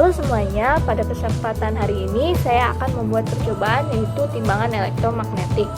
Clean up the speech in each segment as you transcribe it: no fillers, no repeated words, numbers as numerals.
Halo semuanya, pada kesempatan hari ini saya akan membuat percobaan yaitu timbangan elektromagnetik.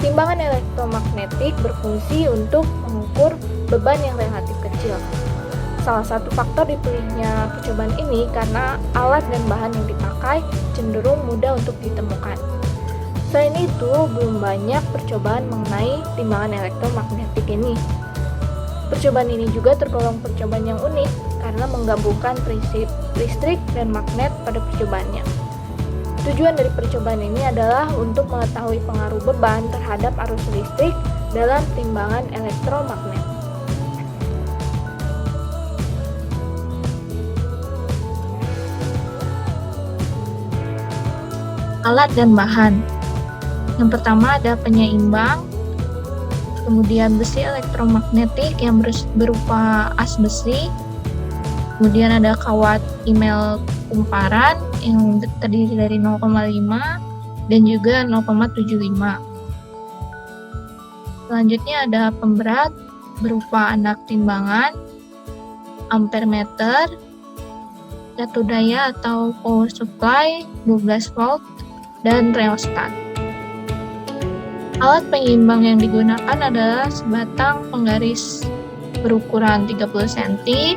Timbangan elektromagnetik berfungsi untuk mengukur beban yang relatif kecil. Salah satu faktor dipilihnya percobaan ini karena alat dan bahan yang dipakai cenderung mudah untuk ditemukan. Selain itu, belum banyak percobaan mengenai timbangan elektromagnetik ini. Percobaan ini juga tergolong percobaan yang unik karena menggabungkan prinsip listrik dan magnet pada percobaannya. Tujuan dari percobaan ini adalah untuk mengetahui pengaruh beban terhadap arus listrik dalam timbangan elektromagnet. Alat dan bahan. Yang pertama ada penyeimbang, kemudian besi elektromagnetik yang berupa as besi, kemudian ada kawat email kumparan yang terdiri dari 0,5 dan juga 0,75. Selanjutnya ada pemberat berupa anak timbangan, ampermeter, satu daya atau power supply 12 volt, dan rheostat. Alat penyeimbang yang digunakan adalah sebatang penggaris berukuran 30 cm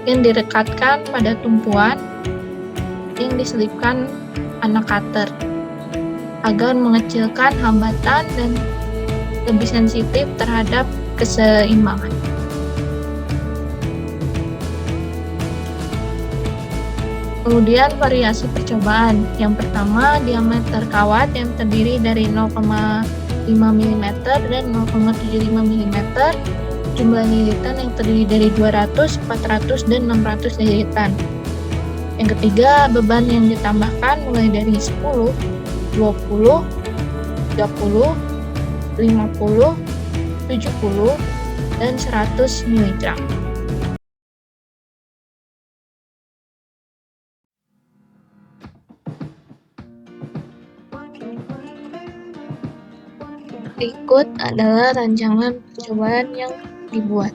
yang direkatkan pada tumpuan yang diselipkan anak cutter agar mengecilkan hambatan dan lebih sensitif terhadap keseimbangan. Kemudian variasi percobaan. Yang pertama, diameter kawat yang terdiri dari 0,5 mm dan 0,75 mm, jumlah lilitan yang terdiri dari 200, 400, dan 600 lilitan. Yang ketiga, beban yang ditambahkan mulai dari 10, 20, 30, 50, 70, dan 100 mg. Berikut adalah rancangan percobaan yang dibuat.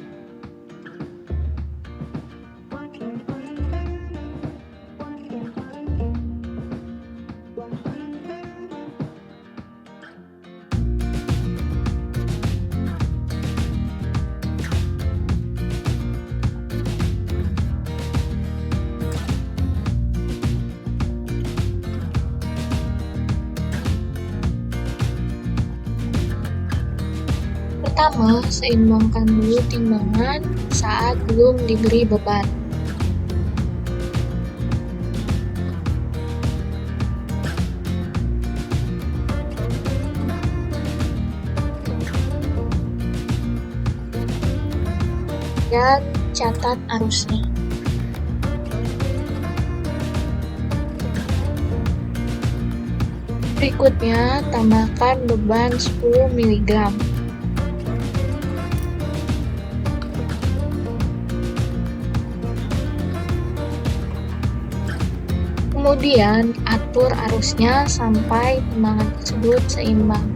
Pertama, seimbangkan dulu timbangan saat belum diberi beban. Dan catat arusnya. Berikutnya, tambahkan beban 10 mg. Kemudian, atur arusnya sampai timbangan tersebut seimbang.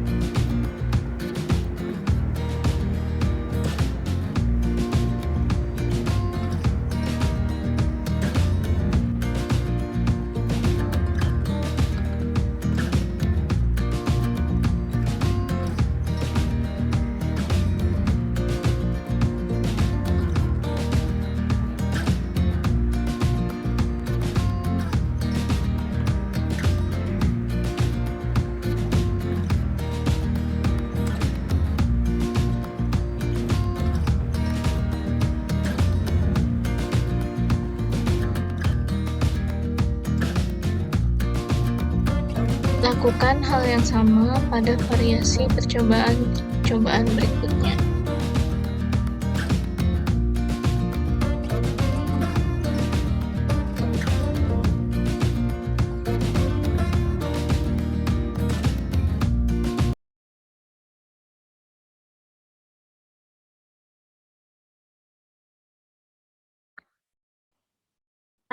Lakukan hal yang sama pada variasi percobaan berikutnya.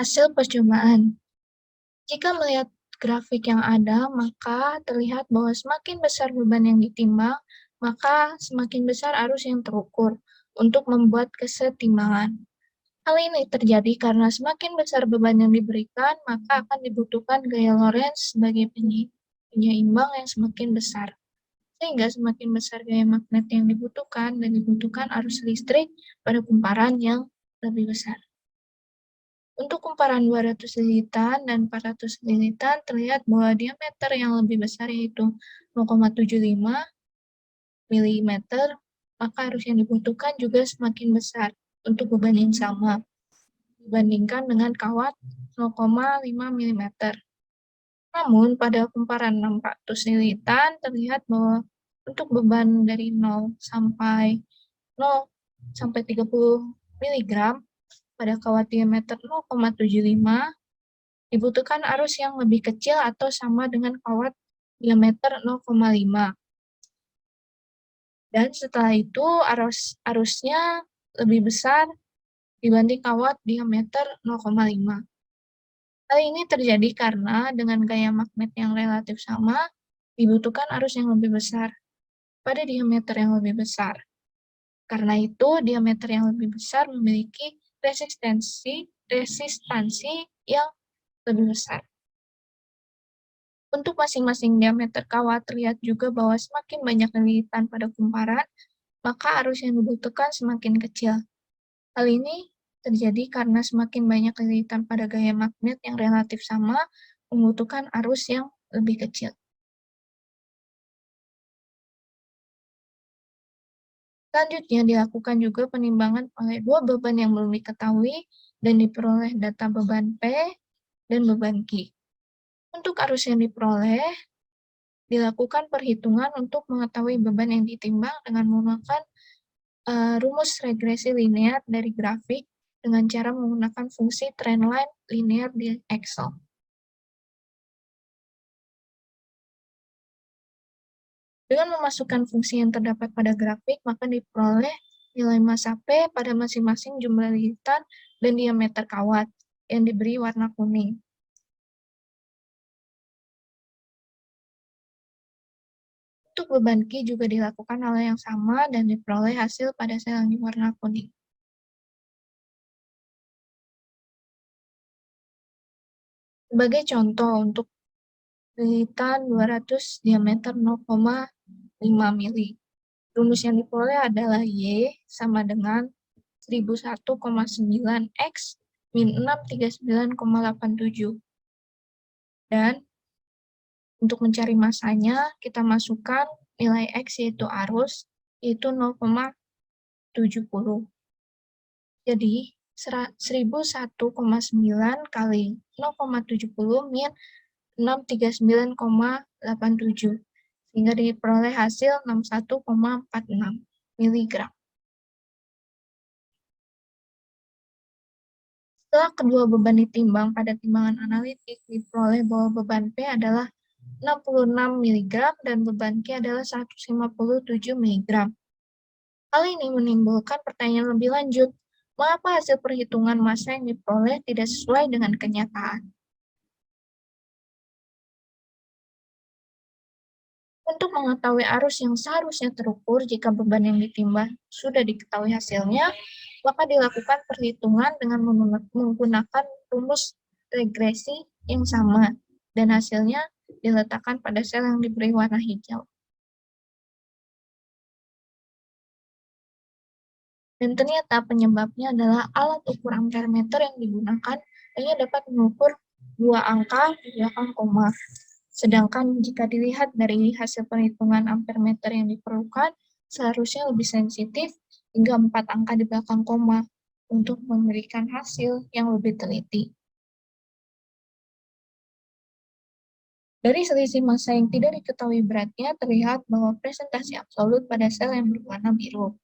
Hasil percobaan. Jika melihat grafik yang ada, maka terlihat bahwa semakin besar beban yang ditimbang, maka semakin besar arus yang terukur untuk membuat kesetimbangan. Hal ini terjadi karena semakin besar beban yang diberikan, maka akan dibutuhkan gaya Lorentz sebagai penyeimbang yang semakin besar. Sehingga semakin besar gaya magnet yang dibutuhkan dan dibutuhkan arus listrik pada kumparan yang lebih besar. Untuk kumparan 200 lilitan dan 400 lilitan terlihat bahwa diameter yang lebih besar yaitu 0,75 mm, maka arus yang dibutuhkan juga semakin besar untuk beban yang sama dibandingkan dengan kawat 0,5 mm. Namun pada kumparan 600 lilitan terlihat bahwa untuk beban dari 0 sampai 30 mg pada kawat diameter 0,75 dibutuhkan arus yang lebih kecil atau sama dengan kawat diameter 0,5. Dan setelah itu arusnya lebih besar dibanding kawat diameter 0,5. Hal ini terjadi karena dengan gaya magnet yang relatif sama, dibutuhkan arus yang lebih besar pada diameter yang lebih besar. Karena itu, diameter yang lebih besar memiliki resistansi yang lebih besar. Untuk masing-masing diameter kawat terlihat juga bahwa semakin banyak lilitan pada kumparan, maka arus yang dibutuhkan semakin kecil. Hal ini terjadi karena semakin banyak lilitan pada gaya magnet yang relatif sama, membutuhkan arus yang lebih kecil. Selanjutnya dilakukan juga penimbangan oleh dua beban yang belum diketahui dan diperoleh data beban P dan beban Q. Untuk arus yang diperoleh, dilakukan perhitungan untuk mengetahui beban yang ditimbang dengan menggunakan rumus regresi linear dari grafik dengan cara menggunakan fungsi trendline linear di Excel. Dengan memasukkan fungsi yang terdapat pada grafik, maka diperoleh nilai massa P pada masing-masing jumlah lilitan dan diameter kawat yang diberi warna kuning. Untuk beban Q juga dilakukan hal yang sama dan diperoleh hasil pada sel yang warna kuning. Sebagai contoh, untuk lilitan 200 diameter 0,5 mili. Rumus yang diperoleh adalah Y sama dengan 1001,9 X min 639,87. Dan untuk mencari masanya, kita masukkan nilai X yaitu arus, yaitu 0,70. Jadi, 1001,9 kali 0,70 min 639,87. Sehingga diperoleh hasil 61,46 mg. Setelah kedua beban ditimbang pada timbangan analitik, diperoleh bahwa beban P adalah 66 mg dan beban Q adalah 157 mg. Hal ini menimbulkan pertanyaan lebih lanjut, mengapa hasil perhitungan massa yang diperoleh tidak sesuai dengan kenyataan? Untuk mengetahui arus yang seharusnya terukur jika beban yang ditimbang sudah diketahui hasilnya, maka dilakukan perhitungan dengan menggunakan rumus regresi yang sama, dan hasilnya diletakkan pada sel yang diberi warna hijau. Dan ternyata penyebabnya adalah alat ukur ampere meter yang digunakan hanya dapat mengukur dua angka di belakang koma. Sedangkan jika dilihat dari hasil perhitungan ampere meter yang diperlukan, seharusnya lebih sensitif hingga 4 angka di belakang koma untuk memberikan hasil yang lebih teliti. Dari selisih massa yang tidak diketahui beratnya, terlihat bahwa presentasi absolut pada sel yang berwarna biru.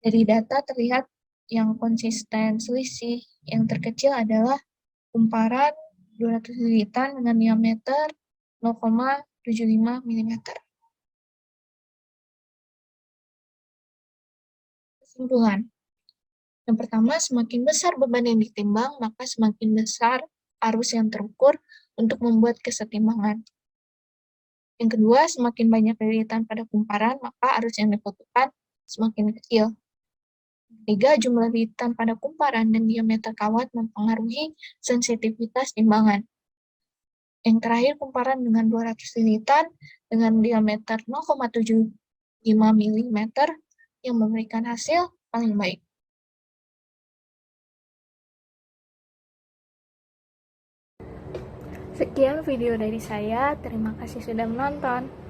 Dari data terlihat yang konsisten selisih yang terkecil adalah kumparan 200 lilitan dengan diameter 0,75 mm. Kesimpulan. Yang pertama, semakin besar beban yang ditimbang, maka semakin besar arus yang terukur untuk membuat kesetimbangan. Yang kedua, semakin banyak lilitan pada kumparan, maka arus yang dibutuhkan semakin kecil. 3. Jumlah linitan pada kumparan dan diameter kawat mempengaruhi sensitivitas timbangan. Yang terakhir, kumparan dengan 200 linitan dengan diameter 0,75 mm yang memberikan hasil paling baik. Sekian video dari saya, terima kasih sudah menonton.